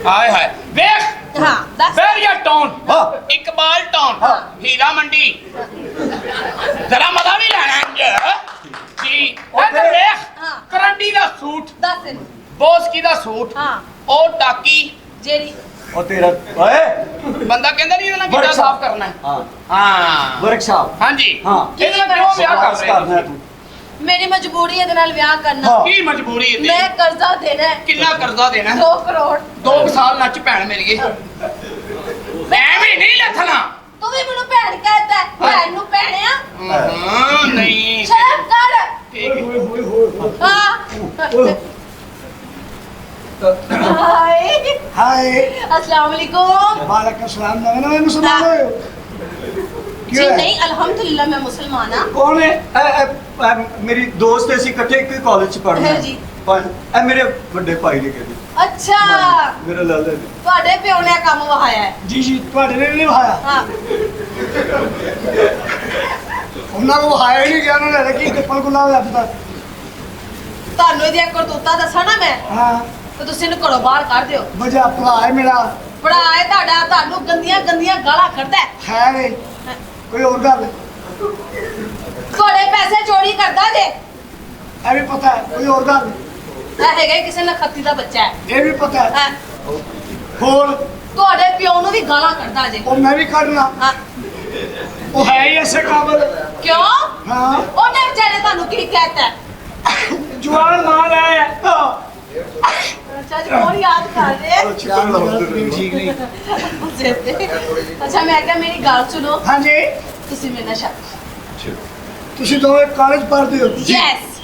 हाय हाय देख हाँ दस बैरिया टाउन हाँ। इकबाल टाउन हाँ। हीरा मंडी जरा मजा भी लेना है जी इधर देख हाँ। करंडी दा सूट दस बॉस की दा सूट हाँ ओ टाकी जेरी और तेरा ओए बंदा कहंदा नहीं इतना कितना वर्कशॉप। साफ करना है हाँ हाँ वर्कशॉप हाँ जी हाँ। इतना क्यों ब्याह कर रहे करना है हो तू मेरी मजबूरी है इहदे नाल विआह करना हाँ। की मजबूरी है मैं कर्जा देना है कितना कर्जा देना है 2 करोड़ 2 साल नच भैन मेरी ਐਵੇਂ ਨਹੀਂ ਲੱਥਣਾ तू भी मैनू भैन कहता है भैन नू भैणिया ਹਾਂ ਨਹੀਂ शर्म कर ठीक है हाँ हाय हाय अस्सलाम वालेकुम वालेकुम सलाम नवे नवे मुसलमान हो जी नहीं अल्हम्दुलिल्लाह मैं मुसलमान हाँ कौन है मेरी दोस्त ऐसी इकट्ठे एक कॉलेज च पढ़ना है जी। ए मेरे बड़े भाई ने कहती अच्छा मेरा लाला ने ਤੁਹਾਡੇ ਪਿਓ ਨੇ ਕੰਮ ਵਹਾਇਆ ਹੈ जी जी ਤੁਹਾਡੇ ਨੇ ਨਹੀਂ ਵਹਾਇਆ ਹਾਂ ਉਹਨਾਂ ਨੂੰ ਵਹਾਇਆ ਹੀ ਨਹੀਂ ਗਿਆ ਉਹਨਾਂ ਨੇ ਰੱਖੀ ਚੱਪਲ ਗੁਲਾ ਹੋਇਆ ਪਤਾ ਤੁਹਾਨੂੰ ਇਹਦੀਆਂ ਕਰਤੂਤਾਂ ਦੱਸਾਂ ਨਾ ਮੈਂ ਹਾਂ ਤੇ ਤੁਸੀਂ ਇਹਨੂੰ ਘਰੋਂ ਬਾਹਰ ਕੱਢ ਦਿਓ ਵਜਾ ਭਰਾ ਹੈ ਮੇਰਾ ਬੜਾ ਹੈ ਤੁਹਾਡਾ ਤੁਹਾਨੂੰ ਗੰਦੀਆਂ ਗੰਦੀਆਂ ਗਾਲਾਂ ਕੱਢਦਾ ਹੈ। ਹੈ ਵੇ ਕੋਈ ਹੋਰ ਗੱਲ ਤੁਹਾਡੇ ਪੈਸੇ ਚੋਰੀ ਕਰਦਾ ਜੇ ਇਹ ਵੀ ਪਤਾ ਹੈ ਕੋਈ ਹੋਰ ਗੱਲ ਇਹ ਹੈਗਾ ਹੀ ਕਿਸੇ ਨਖੱਤੀ ਦਾ ਬੱਚਾ ਹੈ ਇਹ ਵੀ ਪਤਾ ਹੈ ਹੈਂ। ਹੋਰ ਤੁਹਾਡੇ ਪਿਓ ਨੂੰ ਵੀ ਗਾਲਾਂ ਕੱਢਦਾ ਜੇ ਉਹ ਮੈਂ ਵੀ ਕੱਢਣਾ ਹਾਂ ਉਹ ਹੈ ਹੀ ਐਸੇ ਕਾਬਲ ਕਿਉਂ ਹਾਂ ਉਹਨੇ ਵਿਚਾਰੇ ਤੁਹਾਨੂੰ ਕੀ ਕਹਿਤਾ ਹੈ? ਜਵਾਨ ਮਾਲ ਹੈ ਅੱਛਾ ਜੀ ਕੌਣ ਯਾਦ ਕਰ ਰਹੇ ਠੀਕ ਨਹੀਂ ਅੱਛਾ ਮੈਂ ਕਿਹਾ ਮੇਰੀ ਗੱਲ ਸੁਣੋ ਹਾਂਜੀ ਤੁਸੀਂ ਮੇਰੇ ਨਾਲ ਸ਼ਾਦੀ ਤੁਸੀਂ ਦੋਵੇਂ ਕਾਲਜ ਪੜ੍ਹਦੇ ਹੋ ਯੈਸ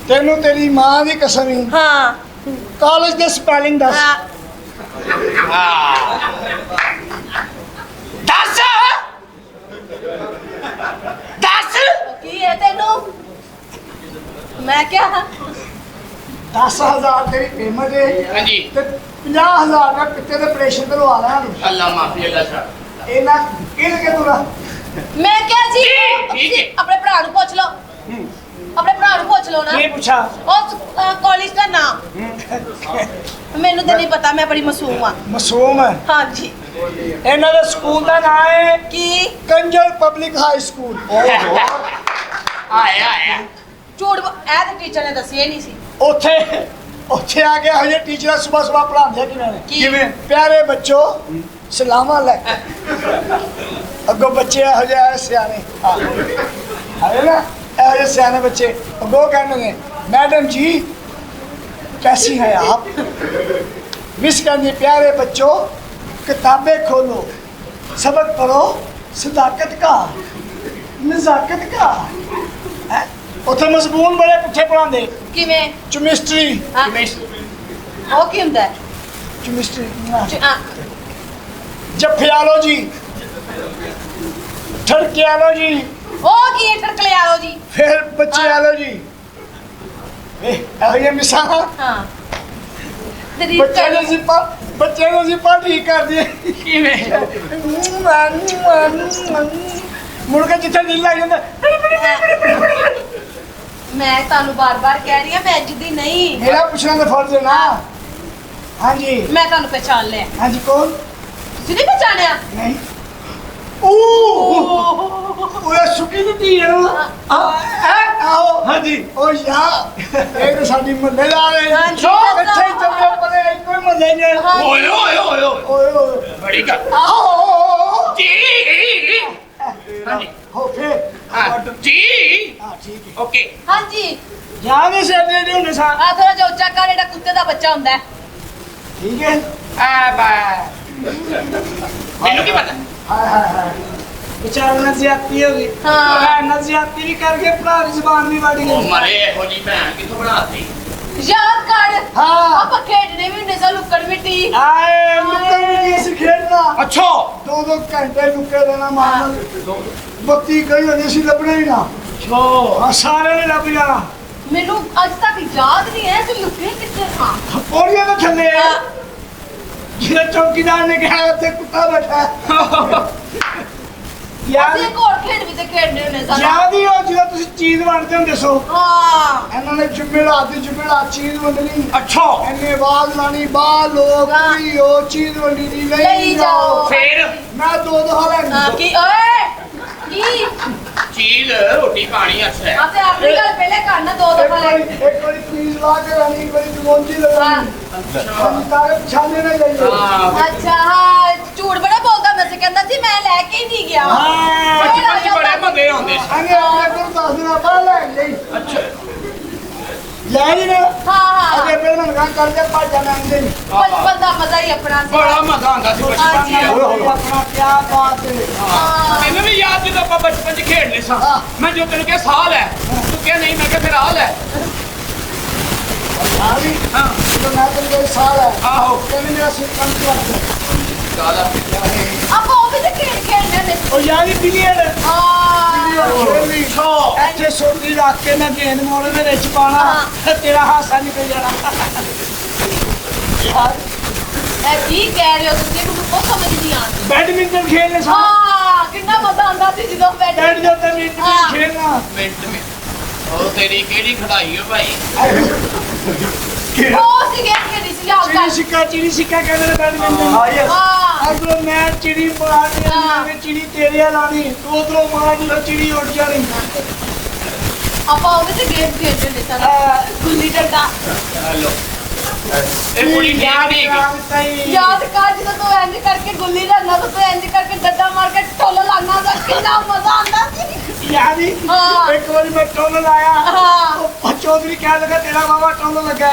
ਤੈਨੂੰ ਤੇਰੀ ਮਾਂ ਦੀ ਕਸਮ ਹੀ ਹਾਂ ਕਾਲਜ ਦੇ ਸਪੈਲਿੰਗ ਦੱਸ ਹਾਂ ਦੱਸ ਦੱਸ ਕੀ ਹੈ ਤੈਨੂੰ ਮੈਂ ਕਿਹਾ 10,000 ਤੇਰੀ ਪੇਮੈਂਟ ਹੈ हाँ जी ਤੇ 50,000 ਦਾ ਕਿਤੇ ਦੇ ਆਪਰੇਸ਼ਨ ਕਰਵਾ ਲਿਆ अल्लाह माफी अल्लाह सा ਇਹਨਾਂ ਕਿਹਨ ਕੇ ਤੁਰਾ ਮੈਂ ਕਿਹਾ ਜੀ ਠੀਕ ਹੈ। ਤੁਸੀਂ ਆਪਣੇ ਭਰਾ ਨੂੰ ਪੁੱਛ ਲਓ ਆਪਣੇ ਭਰਾ ਨੂੰ ਪੁੱਛ ਲਓ ਨਾ ਕੀ ਪੁੱਛਾ ਉਸ ਕਾਲਜ ਦਾ ਨਾਮ ਮੈਨੂੰ ਤਾਂ ਨਹੀਂ ਪਤਾ ਮੈਂ ਬੜੀ ਮਾਸੂਮ ਆ ਮਾਸੂਮ ਹੈ ਹਾਂਜੀ ਇਹਨਾਂ ਦੇ ਸਕੂਲ ਦਾ ਨਾਮ ਹੈ ਕੀ ਕੰਜਰ ਪਬਲਿਕ ਹਾਈ ਸਕੂਲ आया आया ਝੂਠ ਇਹ ਤਾਂ ਟੀਚਰ ਨੇ ਦੱਸਿਆ ਹੀ ਨਹੀਂ ਸੀ ਉੱਥੇ ਉੱਥੇ ਆ ਕੇ ਹਜੇ ਟੀਚਰ ਸਵੇਰ ਸਵੇਰ ਪੜਾਉਂਦੇ ਕਿਵੇਂ ਨੇ ਕਿਵੇਂ? ਪਿਆਰੇ ਬੱਚੋ ਸਲਾਮ ਅਲੈਕੁਮ ਅੱਗੋਂ ਬੱਚੇ ਇਹੋ ਜਿਹੇ ਸਿਆਣੇ ਹੈ ਨਾ ਇਹੋ ਜਿਹੇ ਸਿਆਣੇ ਬੱਚੇ ਅੱਗੋਂ ਕਹਿੰਦੇ मैडम जी कैसी हैं आप मिस करनी प्यारे बच्चों किताबें खोलो सबक पढ़ो सदाकत का नजाकत का उथे मजमून बड़े पुठे पढ़ाते ਕਿਵੇਂ केमिस्ट्री ਹਾਂ ਉਹ ਕੀ ਹੁੰਦਾ ਹੈ केमिस्ट्री ਹਾਂ जफियालॉजी ठड़कियालॉजी ਉਹ ਕੀ ਹੈ ਟਰਕਲਿਆਓ ਜੀ फिर बच्चियालॉजी ये मिसाल ਹਾਂ ਤੇਰੀ बच्चे ने जिपा ठीक कर दिए मुड़ के जिथे दिल लग जाता ਮੈਂ ਤੁਹਾਨੂੰ ਬਾਰ-ਬਾਰ ਕਹਿ ਰਹੀ ਹਾਂ ਮੈਂ ਅੱਜ ਦੀ नहीं मेरा पूछना तो फर्ज है ना हाँ जी ਮੈਂ ਤੁਹਾਨੂੰ ਪਛਾਣ ਲਿਆ हाँ जी कौन ਤੁਸੀਂ ਨਹੀਂ ਪਛਾਣਿਆ नहीं ओए सुकी दी थी है आओ हाँ जी ओ यार एक तो साडी मल्ले ला रहे हाँ जी, सो बता। अच्छे चले पड़े कोई मल्ले ने हाँ। ओए ओए ओए ओए ओए ओए बड़ी का आओ जी हाँ जी हो फिर हाँ जी हाँ ठीक है ओके ਹਾਂਜੀ जाने से दे दे उन्हें सा ਆ ਥੋੜਾ ਜਿਹਾ ਉੱਚਾ ਕਰ ਜਿਹੜਾ ਕੁੱਤੇ ਦਾ ਬੱਚਾ ਹੁੰਦਾ ਹੈ ठीक है आ बा मैनू की पता हाय हाय हाय बेचारा ना ज्यादती होगी हाँ। ना ज्यादती भी करके अपना जुबान भी बढ़ ओ गई मरे हो जी भैन किथों बनाती ਯਾਦ ਕਰ हाँ ਆਪਾਂ ਖੇਡਣੇ ਵੀ ਹੁੰਦੇ ਸਾਂ ਲੁੱਕੜ ਮਿੱਟੀ आए लुक्कर भी से खेलना अच्छा 2-2 घंटे लुक्के देना मारना बत्ती गई होनी सी लभना ही ना छो हाँ सारे ने लभ जाना ਮੈਨੂੰ ਅੱਜ ਤੱਕ ਯਾਦ ਨਹੀਂ ਹੈ ਕਿ ਲੁੱਕੇ ਕਿੱਥੇ ਹਾਂ पौड़ियां तो थले जिसे चौकीदार ने कहा उत्थे कुत्ता बैठा है ਯਾਦ ਅਸੀਂ ਇੱਕ ਹੋਰ ਖੇਡ ਵੀ ਤੇ ਖੇਡਦੇ ਹੁੰਦੇ ਸਾਂ ਯਾਦ ਹੀ ਉਹ ਜਦੋਂ ਤੁਸੀਂ ਚੀਜ਼ ਵੰਡਦੇ ਹੁੰਦੇ ਸੋ ਹਾਂ ਇਹਨਾਂ ਨੇ ਜੁਮੇਰਾਤ ਚੀਜ਼ ਵੰਡਣੀ ਅੱਛਾ ਇਹਨੇ ਆਵਾਜ਼ ਲਾਣੀ ਬਾਹਰ ਲੋਕ ਵੀ ਉਹ ਚੀਜ਼ ਵੰਡੀ ਦੀ ਲਈ ਜਾਓ ਫੇਰ ਮੈਂ ਦੋ ਹਾਲ ਹਾਂ ਕੀ ਓਏ ਕੀ ਚੀਜ਼ ਰੋਟੀ ਪਾਣੀ ਅੱਛਾ ਆ ਤੇ ਆਪਣੀ ਗੱਲ ਪਹਿਲੇ ਕਰਨਾ ਦੋ ਦਫਾ ਲੈ ਇੱਕ ਵਾਰੀ ਪਲੀਜ਼ ਲਾ ਕੇ ਰਾਣੀ ਇੱਕ ਵਾਰੀ ਜਮੋਂਜੀ ਲਗਾਣੀ ਹਾਂ ਤਾਰੇ ਪਛਾਣੇ ਨਾ ਜਾਈਏ ਹਾਂ ਅੱਛਾ ਹਾਂ ਝੂਠ ਬੜਾ ਬੋਲਦਾ ਮੈਂ ਕਹਿੰਦਾ ਸੀ ਮੈਂ ਲੈ ਕੇ ਹੀ ਨਹੀਂ ਗਿਆ ਬਚਪਨ ਚ ਬੜੇ ਮੰਗੇ ਆਉਂਦੇ ਸੀ ਅਨੇ ਆਪਣੇ ਕੋਲ 10 ਦਿਨ ਬਾਅਦ ਲੈ ਗਈ ਅੱਛਾ ਲੈ ਜੀ ਨਾ ਹਾਂ ਅਗੇ ਫਿਰ ਮੈਂ ਗੱਲ ਕਰਦੇ ਭੱਜ ਜਾਣਾ ਆਂਦੇ ਬਚਪਨ ਦਾ ਮਜ਼ਾ ਹੀ ਆਪਣਾ ਸੀ ਬੜਾ ਮਜ਼ਾ ਆਉਂਦਾ ਸੀ ਬਚਪਨ ਹਾਂਜੀ। ਚ ਉਹ ਆਪਣਾ ਕਿਆ ਬਾਤ ਹੈ ਹਾਂ ਮੈਨੂੰ ਵੀ ਯਾਦ ਜਦੋਂ ਆਪਾਂ ਬਚਪਨ ਚ ਖੇਡਦੇ ਸਾਂ ਮੈਂ ਜੋ ਤੈਨੂੰ ਕਿਹਾ ਸਾਲ ਹੈ ਤੂੰ ਕਿਹਾ ਨਹੀਂ ਮੈਂ ਕਿਹਾ ਫਿਰ ਹਾਲ ਹੈ ਆ ਵੀ ਹਾਂ ਜਦੋਂ ਮੈਂ ਤੈਨੂੰ ਕੋਈ ਸਾਲ ਹੈ ਆਹੋ ਕਹਿੰਦੇ ਮੇਰਾ ਸਿਰ ਕੰਮ ਕਰਦਾ ਦਾਦਾ ਆਪਾਂ ਉਹ ਵੀ ਤੇ ਖੇਡਦੇ ਹੁੰਦੇ ਸੀ ਉਹ ਯਾਰੀ ਪੀਲੀਅਰ ਹਾਂ ਵੀ ਇੱਥੇ ਸੋਟੀ ਰੱਖ ਕੇ ਮੈਂ ਗੇਂਦ ਮੋੜੇ ਦੇ ਵਿੱਚ ਪਾਣਾ ਤੇ ਤੇਰਾ ਹਾਸਾ ਨਿਕਲ ਜਾਣਾ ਇਹ ਕੀ ਕਹਿ ਰਹੇ ਹੋ ਤੁਸੀਂ ਮੈਨੂੰ ਕੁਝ ਸਮਝ ਨਹੀਂ ਆਉਂਦੀ ਬੈਡਮਿੰਟਨ ਖੇਡਨੇ ਸਾਂ ਹਾਂ ਕਿੰਨਾ ਮਜ਼ਾ ਆਉਂਦਾ ਸੀ ਜਦੋਂ ਬੈਠ ਬੈਠ ਜਾ ਤੇ ਮਿੰਟ ਖੇਡਣਾ ਮਿੰਟ ਮੇ ਉਹ ਤੇਰੀ ਕਿਹੜੀ ਖੜਾਈ ਹੋ ਭਾਈ ਉਹ ਸੀ ਗੇਮ ਖੇਡੀ ਸੀ ਯਾਦ ਕਰ ਚਿੜੀ ਸਿੱਕਾ ਕਹਿੰਦੇ ਨੇ ਬੈਡਮਿੰਟਨ ਹਾਂ ਯੈਸ ਹਾਂ ਅਗਰ ਮੈਂ ਚਿੜੀ ਮਾਰਨੀ ਮੈਂ ਚਿੜੀ ਤੇਰੇ ਲਾਣੀ ਤੂੰ ਉਧਰੋਂ ਮਾਰਨੀ ਤਾਂ ਚਿੜੀ ਉੱਡ ਜਾਣੀ ਆਪਾਂ ਉਹ ਵੀ ਤੇ ਗੇਮ ਖੇਡਦੇ ਹੁੰਦੇ ਸਨ ਗੁੱਲੀ ਡੰਡਾ ਹਲੋ ਇਹ ਕੁੜੀ ਠੀਕ ਨਹੀਂ ਯਾਦ ਕਰ ਜਦੋਂ ਤੂੰ ਇੰਜ ਕਰਕੇ ਗੁੱਲੀ ਡੰਡਾ ਤੋਂ ਤੂੰ ਇੰਜ ਕਰਕੇ ਡੱਡਾ ਮਾਰ ਕੇ ਟੋਲ ਲਾਣਾ ਦਾ ਕਿੰਨਾ ਮਜ਼ਾ ਆਉਂਦਾ ਸੀ ਯਾਰੀ ਹਾਂ। ਇੱਕ ਵਾਰੀ ਮੈਂ ਟੋਲ ਲਾਇਆ ਹਾਂ ਉਹ ਚੌਧਰੀ ਕਹਿ ਲਗਾ ਤੇਰਾ ਬਾਬਾ ਟੋਲ ਲੱਗਾ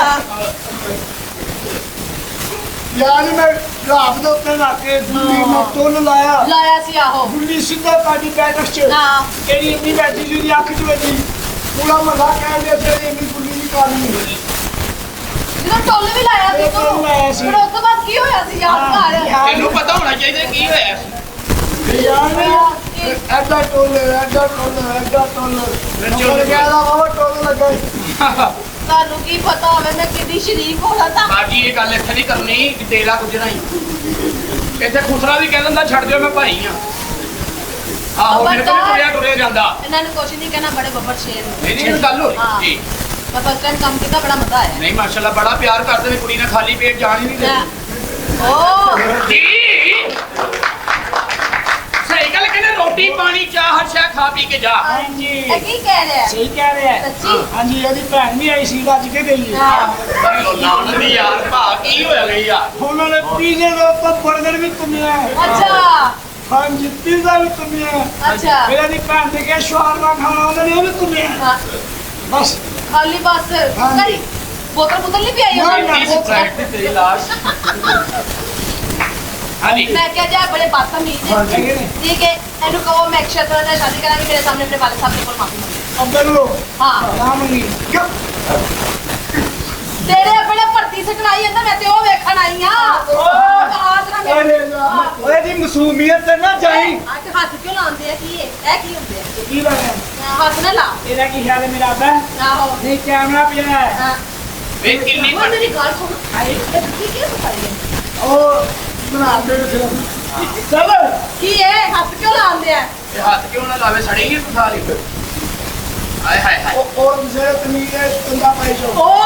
ਯਾਰ ਮੈਂ ਰਾਤ ਦੇ ਉੱਤੇ ਲਾ ਕੇ ਗੁੱਲੀ ਮੈਂ ਟੋਲ ਲਾਇਆ ਲਾਇਆ ਸੀ ਆਹੋ ਗੁੱਲੀ ਸਿੱਧਾ ਪਾਡੀ ਬੈਠਕ ਚ ਹਾਂ ਤੇਰੀ ਇੰਨੀ ਬੈਠੀ ਸੀ ਉਹਦੀ ਅੱਖ ਚ ਵੱਜੀ ਪੂਰਾ ਮਜ਼ਾ ਕਹਿੰਦੇ ਸੀ ਇੰਨੀ ਗੁੱਲੀ ਨਹੀਂ ਕਾਲੀ ਜਦੋਂ ਟੋਲ ਵੀ ਲਾਇਆ ਸੀ ਟੋਲ ਲਾਇਆ ਸੀ। ਫਿਰ ਉਸ ਤੋਂ ਬਾਅਦ ਕੀ ਹੋਇਆ ਸੀ ਯਾਦ ਕਰ ਤੈਨੂੰ ਪਤਾ ਹੋਣਾ ਚਾਹੀਦਾ ਕੀ ਹੋਇਆ ਸੀ ਯਾਰ ਐਡਾ ਟੋਲ ਐਡਾ ਟੋਲ ਚੋਲ ਗਿਆ ਦਾ ਬਾਬਾ ਟੋਲ ਲੱਗਾ ਤੁਹਾਨੂੰ ਕੀ ਪਤਾ ਹੋਵੇ ਮੈਂ ਕਿੰਨੀ ਸ਼ਰੀਫ ਹੋਣਾ ਤਾਂ ਬਾਜੀ ਇਹ ਗੱਲ ਇੱਥੇ ਨਹੀਂ ਕਰਨੀ ਤੇਲਾ ਗੁਜਰਾ ਹੀ ਇੱਥੇ ਖੁਸਰਾ ਵੀ ਕਹਿ ਦਿੰਦਾ ਛੱਡ ਦਿਓ ਮੈਂ ਭਾਈ ਆ ਆਹੋ ਮੇਰੇ ਕੋਲ ਟੁਰਿਆ ਜਾਂਦਾ ਇਹਨਾਂ ਨੂੰ ਕੁਛ ਨਹੀਂ ਕਹਿਣਾ ਬੜੇ ਬੱਬਰ ਸ਼ੇਰ ਨੇ ਨਹੀਂ ਨਹੀਂ ਗੱਲ ਹੋਈ ਹਾਂ। ਜੀ ਮੈਂ ਫਸਟ ਟਾਈਮ ਕੰਮ ਕੀਤਾ ਬੜਾ ਮਜ਼ਾ ਆਇਆ ਨਹੀਂ ਮਾਸ਼ਾਅੱਲਾ ਬੜਾ ਪਿਆਰ ਕਰਦੇ ਨੇ ਕੁੜੀ ਨਾਲ ਖਾਲੀ ਪੇਟ ਜਾਣ ਹੀ ਨਹੀਂ ਦਿੰਦੀ ਓ ਜੀ ਸਹੀ ਗੱਲ ਕਹਿੰਦੇ ਰੋਟੀ ਪਾਣੀ ਚਾਹ ਹਰ ਸ਼ੈ ਖਾ ਪੀ ਕੇ ਜਾ ਹਾਂਜੀ ਇਹ ਕੀ ਕਹਿ ਰਿਹਾ ਸਹੀ ਕਹਿ ਰਿਹਾ ਹੈ। ਸੱਚੀ ਹਾਂਜੀ ਇਹਦੀ ਭੈਣ ਵੀ ਆਈ ਸੀ ਅੱਜ ਕੇ ਗਈ ਹੈ ਹਾਂ ਲੋਨਾ ਦੀ ਯਾਰ ਭਾ ਕੀ ਹੋਇਆ ਗਈ ਆ ਉਹਨਾਂ ਨੇ ਪੀਜ਼ੇ ਦੇ ਉੱਪਰ 버ਗਰ ਵੀ ਤੁਮਿਆ ਅੱਛਾ ਹਾਂਜੀ ਪੀਜ਼ਾ ਵੀ ਤੁਮਿਆ ਅੱਛਾ ਮੇਰਾ ਦੀ ਭੈਣ ਨੇ ਕਿਹਾ ਸ਼ਵਾਰਮਾ ਖਾਣਾ ਉਹਨਾਂ ਨੇ ਉਹ ਵੀ ਤੁਮਿਆ ਹਾਂ ਬਸ ਖਾਲੀ ਬਸ ਹਾਂ। ਕਰੀ ਬੋਤਲ ਨਹੀਂ ਪਿਆਈ ਨਾ, ਉਹਨਾਂ ਇਸ ਫਲਾਈਟ ਤੇ ਤੇਰੀ ਲਾਸ਼ ਹਾਂਜੀ ਮੈਂ ਕਿਹਾ ਜਾ ਬੜੇ ਬਦਤਮੀਜ਼ ਹਾਂ, ਹੈ ਠੀਕ ਹੈ ਨੀ? ਠੀਕ ਹੈ ਇਹਨੂੰ ਕਹੋ ਮੈਂ ਅਕਸ਼ਰ ਤੋਂ ਨਾਲ ਸ਼ਾਦੀ ਕਰਾਂਗੀ ਮੇਰੇ ਸਾਹਮਣੇ ਆਪਣੇ ਵਾਲੇ ਸਾਹਿਬ ਦੇ ਕੋਲ ਮਾਫੀ ਮੰਗੇ ਅੰਦਰ ਲੋ ਹਾਂ ਨਾ ਮੰਗੀ ਕਿਉਂ ਤੇਰੇ ਆਪਣੇ ਭਰਤੀ ਸਿਖਲਾਈ ਜਾਂਦਾ ਮੈਂ ਤੇ ਉਹ ਵੇਖਣ ਆਈ ਆ ਆਜ ਨਾ ਮੇਰੇ ਓਏ ਦੀ ਮਾਸੂਮੀਅਤ ਤੇ ਨਾ ਜਾਈ ਅੱਜ ਹੱਥ ਕਿਉਂ ਲਾਉਂਦੇ ਆ ਕੀ ਇਹ ਕੀ ਹੁੰਦੇ ਆ ਕੀ ਲੱਗਦਾ ਹੱਥ ਨਾ ਲਾ ਇਹਦਾ ਕੀ ਖਿਆਲ ਹੈ ਮੇਰਾ ਅੱਬਾ ਆਹੋ ਨਹੀਂ ਕੈਮਰਾ ਪਿਆ ਹੈ ਹਾਂ ਵੇ ਕਿੰਨੀ ਉਹ ਮੇਰੀ ਗੱਲ ਸੁਣ ਆਏ ਕੀ ਕੀ ਸਿਖਾਈ ਉਹ ਬਣਾ ਦੇ ਫਿਲਮ ਚੱਲ ਕੀ ਇਹ ਹੱਥ ਕਿਉਂ ਲਾਉਂਦੇ ਆ ਇਹ ਹੱਥ ਕਿਉਂ ਨਾ ਲਾਵੇ ਸੜੇਗੀ ਤੂੰ ਸਾਰੀ ਹਾਏ ਹਾਏ ਹਾਏ ਉਹ ਜਿਹੜੇ ਤਮੀਜ਼ ਹੈ ਤੁੰਦਾ ਪਾਈ ਜੋ ਉਹ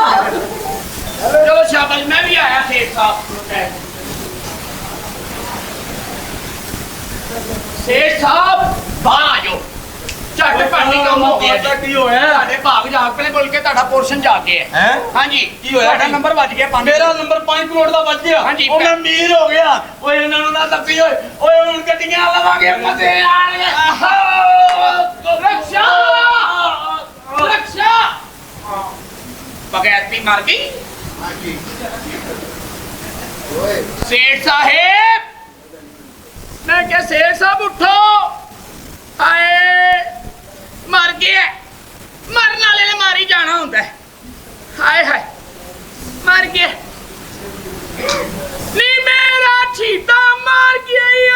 ਚਲੋ ਸ਼ਾਬਾਸ਼ ਮੈਂ ਵੀ ਆਇਆ ਸੇਠ ਸਾਹਿਬ ਸੇਠ ਸਾਹਿਬ ਬਾਹਰ ਆ ਜਾਓ ਝੱਟ ਪਾਣੀ ਕੰਮ ਹੋ ਗਿਆ ਜੀ ਕੀ ਹੋਇਆ ਤੁਹਾਡੇ ਭਾਗ ਜਾਗ ਪਲੇ ਬੋਲ ਕੇ ਤੁਹਾਡਾ ਪੋਰਸ਼ਨ ਜਾ ਕੇ ਹੈ ਹੈ ਹਾਂਜੀ ਕੀ ਹੋਇਆ ਤੁਹਾਡਾ ਜੀ? ਨੰਬਰ ਵੱਜ ਗਿਆ 5 ਮੇਰਾ ਨੰਬਰ 5 ਕਰੋੜ ਦਾ ਵੱਜ ਗਿਆ ਹਾਂਜੀ, ਉਹ ਮੈਂ ਅਮੀਰ ਹੋ ਗਿਆ ਓਏ ਇਹਨਾਂ ਨੂੰ ਨਾ ਦੱਸੀ ਓਏ ਓਏ ਹੁਣ ਗੱਡੀਆਂ ਲਵਾਂਗੇ ਮਜ਼ੇ ਆਣਗੇ ਰਕਸ਼ਾ ਰਕਸ਼ਾ ਬਗੈਰਤੀ ਮਰ ਗਈ ਸੇਠ ਸਾਹਿਬ ਮੈਂ ਕਿਹਾ ਸੇਠ ਸਾਹਿਬ ਉੱਠੋ ਹਾਏ ਮਰ ਗਿਆ ਮਰਨ ਵਾਲੇ ਨੇ ਮਾਰੀ ਜਾਣਾ ਹੁੰਦਾ ਹੈ। ਹਾਏ ਹਾਏ ਮਰ ਗਿਆ ਨੀ ਮੇਰਾ ਛੀਤਾ ਮਰ ਗਿਆ ਈ।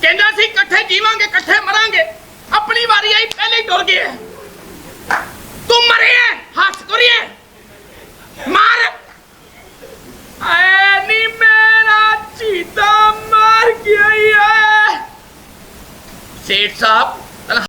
ਕਹਿੰਦਾ ਸੀ ਇਕੱਠੇ ਜੀਵਾਂਗੇ ਇਕੱਠੇ ਮਰਾਂਗੇ ਆਪਣੀ ਵਾਰੀ ਆਈ ਪਹਿਲੇ ਹੀ ਟੁਰ ਗਿਆ ਤੂੰ ਮਰਿਆ ਹੱਸ ਕਰੀਏ ਮਾਰ ਆਏ ਨੀ ਮੇਰਾ ਚੀਤਾ ਮਰ ਗਿਆ ਈ। सेठ साहब